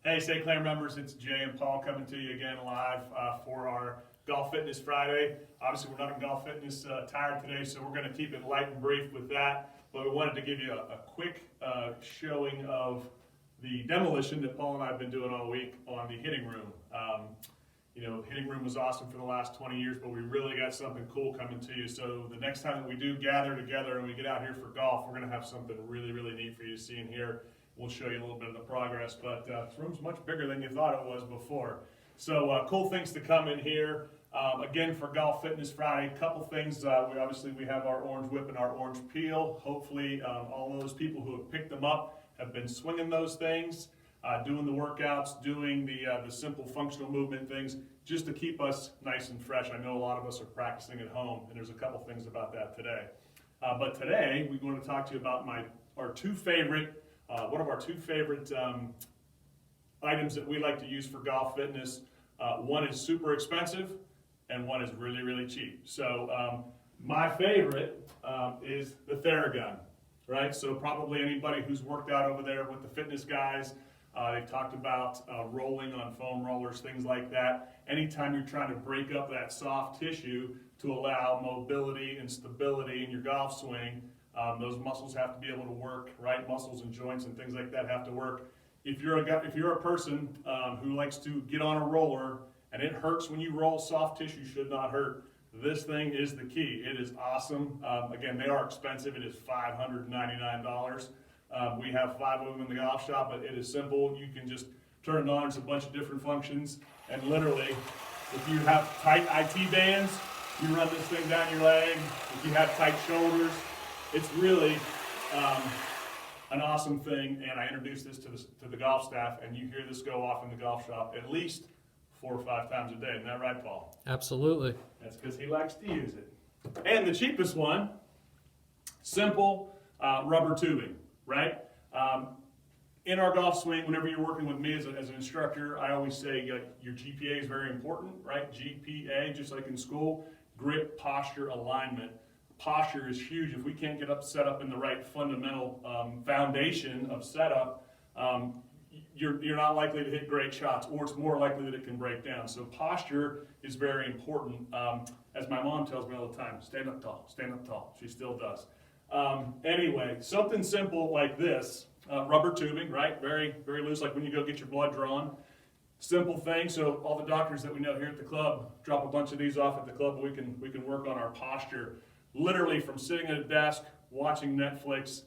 Hey, St. Clair members, it's Jay and Paul coming to you again live for our Golf Fitness Friday. Obviously, we're not in Golf Fitness tired today, so we're going to keep it light and brief with that. But we wanted to give you a quick showing of the demolition that Paul and I have been doing all week on the hitting room. Hitting room was awesome for the last 20 years, but we really got something cool coming to you. So the next time that we do gather together and we get out here for golf, we're going to have something really, really neat for you to see and hear. We'll show you a little bit of the progress, but this room's much bigger than you thought it was before. So cool things to come in here. Again, for Golf Fitness Friday, a couple things. We have our orange whip and our orange peel. Hopefully all those people who have picked them up have been swinging those things, doing the workouts, doing the simple functional movement things, just to keep us nice and fresh. I know a lot of us are practicing at home, and there's a couple things about that today. But today, we're going to talk to you about one of our two favorite items that we like to use for golf fitness. One is super expensive, and one is really, really cheap. So my favorite is the Theragun, right? So probably anybody who's worked out over there with the fitness guys, they've talked about rolling on foam rollers, things like that. Anytime you're trying to break up that soft tissue to allow mobility and stability in your golf swing, those muscles have to be able to work, right? Muscles and joints and things like that have to work. If you're a person who likes to get on a roller and it hurts when you roll, soft tissue should not hurt. This thing is the key. It is awesome. Again, they are expensive. It is $599. We have 5 of them in the golf shop, but it is simple. You can just turn it on. It's a bunch of different functions. And literally, if you have tight IT bands, you run this thing down your leg. If you have tight shoulders, it's really an awesome thing, and I introduced this to the golf staff, and you hear this go off in the golf shop at least 4 or 5 times a day. Isn't that right, Paul? Absolutely. That's because he likes to use it. And the cheapest one, simple rubber tubing, right? In our golf swing, whenever you're working with me as an instructor, I always say your GPA is very important, right? GPA, just like in school, grip, posture, alignment. Posture is huge. If we can't get set up in the right fundamental foundation of setup, you're not likely to hit great shots, or it's more likely that it can break down. So posture is very important. As my mom tells me all the time, stand up tall, stand up tall. She still does. Anyway, something simple like this, rubber tubing, right? Very, very loose, like when you go get your blood drawn. Simple thing. So all the doctors that we know here at the club drop a bunch of these off at the club. We can work on our posture. Literally from sitting at a desk, watching Netflix,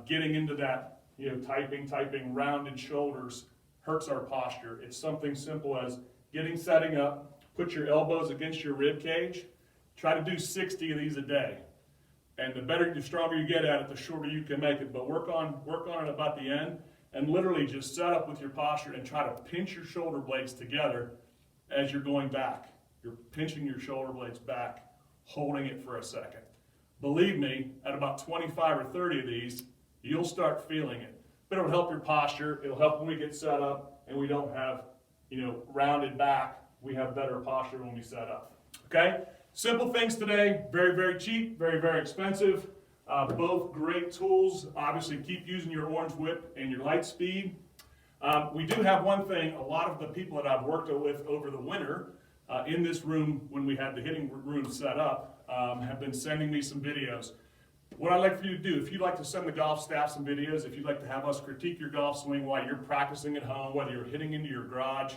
getting into that, typing, rounded shoulders hurts our posture. It's something simple as setting up, put your elbows against your rib cage, try to do 60 of these a day. And the stronger you get at it, the shorter you can make it. But work on it about the end, and literally just set up with your posture and try to pinch your shoulder blades together as you're going back. You're pinching your shoulder blades back, holding it for a second. Believe me, at about 25 or 30 of these, you'll start feeling it. But it'll help your posture. It'll help when we get set up and we don't have, rounded back. We have better posture when we set up. Okay? Simple things today. Very, very cheap. Very, very expensive. Both great tools. Obviously, keep using your orange whip and your light speed. We do have one thing. A lot of the people that I've worked with over the winter in this room, when we had the hitting room set up, have been sending me some videos. What I'd like for you to do, if you'd like to send the golf staff some videos, if you'd like to have us critique your golf swing while you're practicing at home, whether you're hitting into your garage,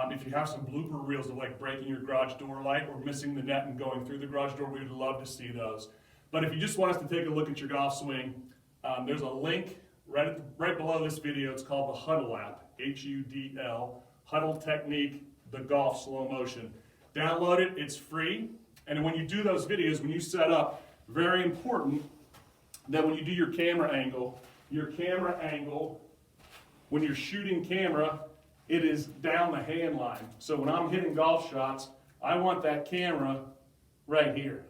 if you have some blooper reels of like breaking your garage door light or missing the net and going through the garage door, we would love to see those. But if you just want us to take a look at your golf swing, there's a link right below this video. It's called the Huddle app, H-U-D-L, Huddle Technique, the golf slow motion. Download it, it's free. And when you do those videos, when you set up, very important that when you do your camera angle, when you're shooting camera, it is down the hand line. So when I'm hitting golf shots, I want that camera right here.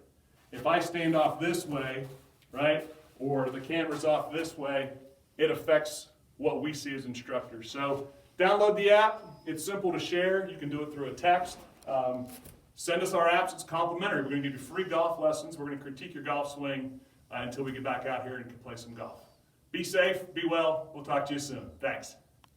If I stand off this way, right, or the camera's off this way, it affects what we see as instructors. So download the app. It's simple to share. You can do it through a text. Send us our apps. It's complimentary. We're going to give you free golf lessons. We're going to critique your golf swing until we get back out here and can play some golf. Be safe. Be well. We'll talk to you soon. Thanks.